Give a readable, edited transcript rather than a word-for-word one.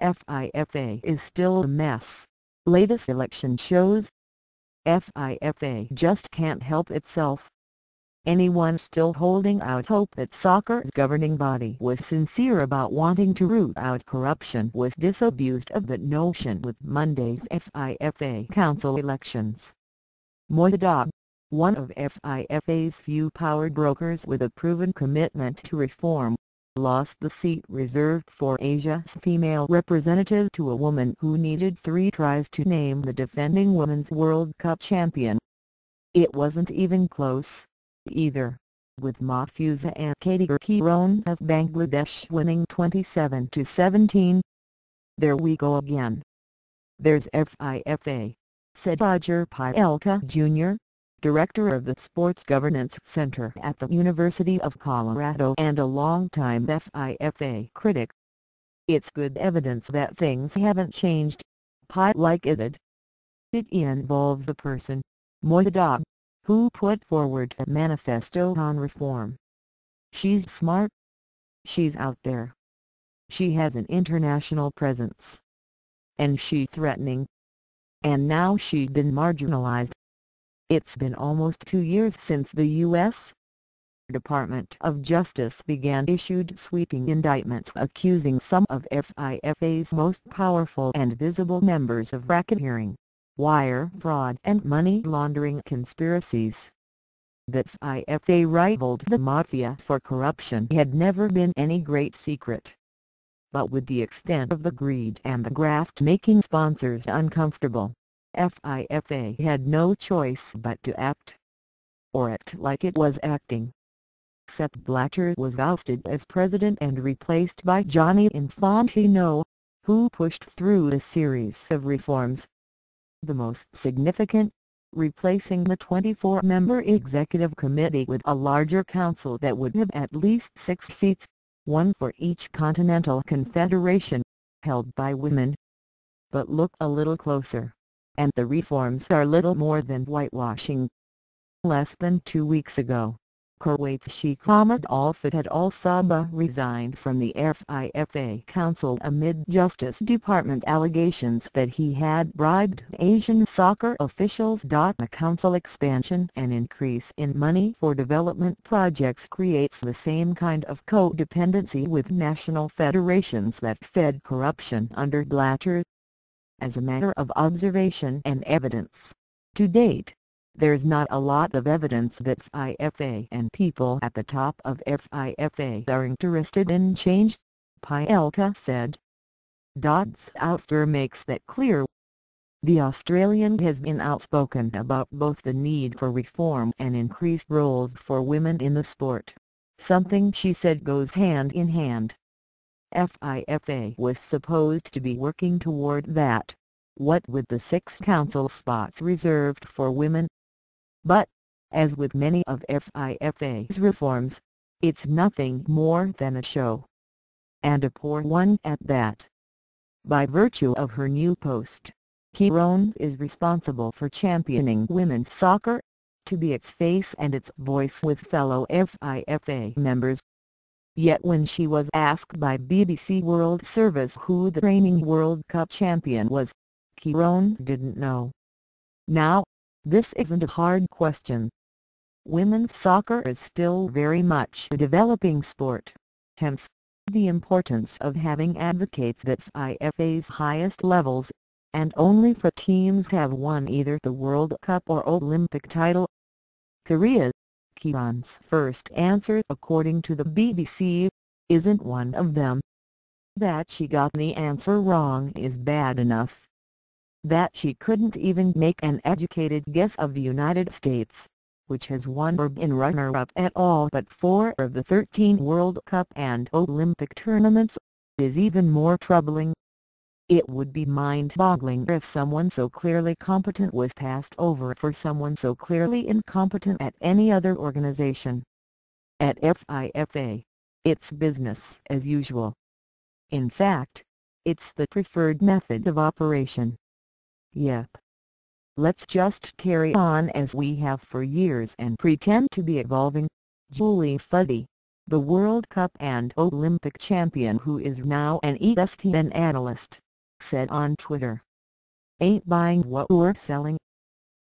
FIFA is still a mess. Latest election shows FIFA just can't help itself. Anyone still holding out hope that soccer's governing body was sincere about wanting to root out corruption was disabused of that notion with Monday's FIFA Council elections. Moya Dodd, one of FIFA's few power brokers with a proven commitment to reform, lost the seat reserved for Asia's female representative to a woman who needed 3 tries to name the defending Women's World Cup champion. It wasn't even close, either, with Mahfuza and Katie Kiron of Bangladesh winning 27-17. "There we go again. There's FIFA," said Roger Pielka Jr., director of the Sports Governance Center at the University of Colorado and a longtime FIFA critic. "It's good evidence that things haven't changed," Pielka added. "It involves the person, Moya Dodd, who put forward a manifesto on reform. She's smart. She's out there. She has an international presence. And she's threatening. And now she's been marginalized." It's been almost 2 years since the U.S. Department of Justice issued sweeping indictments accusing some of FIFA's most powerful and visible members of racketeering, wire fraud and money laundering conspiracies. That FIFA rivaled the mafia for corruption had never been any great secret. But with the extent of the greed and the graft making sponsors uncomfortable, FIFA had no choice but to act. Or act like it was acting. Sepp Blatter was ousted as president and replaced by Gianni Infantino, who pushed through a series of reforms. The most significant, replacing the 24-member executive committee with a larger council that would have at least 6 seats, 1 for each continental confederation, held by women. But look a little closer, and the reforms are little more than whitewashing. Less than 2 weeks ago, Kuwait's Sheikh Hamad Al-Fattah Al-Sabah resigned from the FIFA Council amid Justice Department allegations that he had bribed Asian soccer officials. The council expansion and increase in money for development projects creates the same kind of codependency with national federations that fed corruption under Blatter. As a matter of observation and evidence, to date, there's not a lot of evidence that FIFA and people at the top of FIFA are interested in change, Pielka said. Dodd's ouster makes that clear. The Australian has been outspoken about both the need for reform and increased roles for women in the sport, something she said goes hand in hand. FIFA was supposed to be working toward that, what with the 6 council spots reserved for women. But, as with many of FIFA's reforms, it's nothing more than a show. And a poor one at that. By virtue of her new post, Kiron is responsible for championing women's soccer, to be its face and its voice with fellow FIFA members. Yet when she was asked by BBC World Service who the reigning World Cup champion was, Kiron didn't know. Now, this isn't a hard question. Women's soccer is still very much a developing sport, hence, the importance of having advocates at FIFA's highest levels, and only for teams have won either the World Cup or Olympic title. Korea, Kiron's first answer according to the BBC, isn't one of them. That she got the answer wrong is bad enough. That she couldn't even make an educated guess of the United States, which has won or been runner-up at all but 4 of the 13 World Cup and Olympic tournaments, is even more troubling. It would be mind-boggling if someone so clearly competent was passed over for someone so clearly incompetent at any other organization. At FIFA, it's business as usual. In fact, it's the preferred method of operation. Yep. Let's just carry on as we have for years and pretend to be evolving. Julie Fuddy. The World Cup and Olympic champion, who is now an ESPN analyst, said on Twitter, "Ain't buying what we're selling.